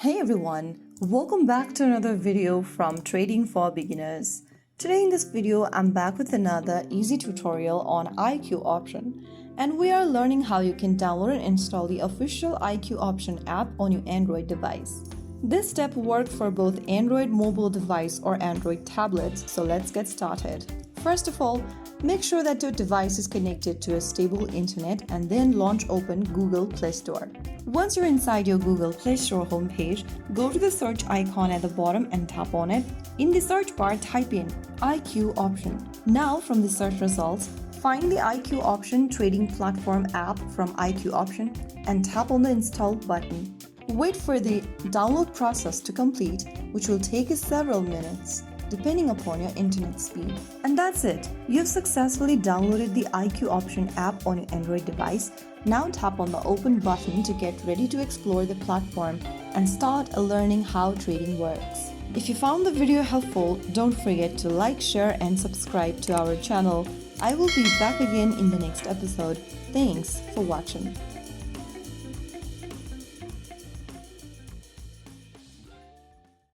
Hey everyone, welcome back to another video from Trading for Beginners. Today in this video, I'm back with another easy tutorial on IQ option, and we are learning how you can download and install the official IQ option app on your Android device. This step works for both Android mobile device or Android tablets, so let's get started. First of all, make sure that your device is connected to a stable internet and then launch open Google Play Store. Once you're inside your Google Play Store homepage, go to the search icon at the bottom and tap on it. In the search bar, type in IQ option. Now from the search results, find the IQ option trading platform app from IQ option and tap on the install button. Wait for the download process to complete, which will take you several minutes, depending upon your internet speed. And that's it. You've successfully downloaded the IQ option app on your Android device. Now tap on the open button to get ready to explore the platform and start learning how trading works. If you found the video helpful, don't forget to like, share and subscribe to our channel. I will be back again in the next episode. Thanks for watching.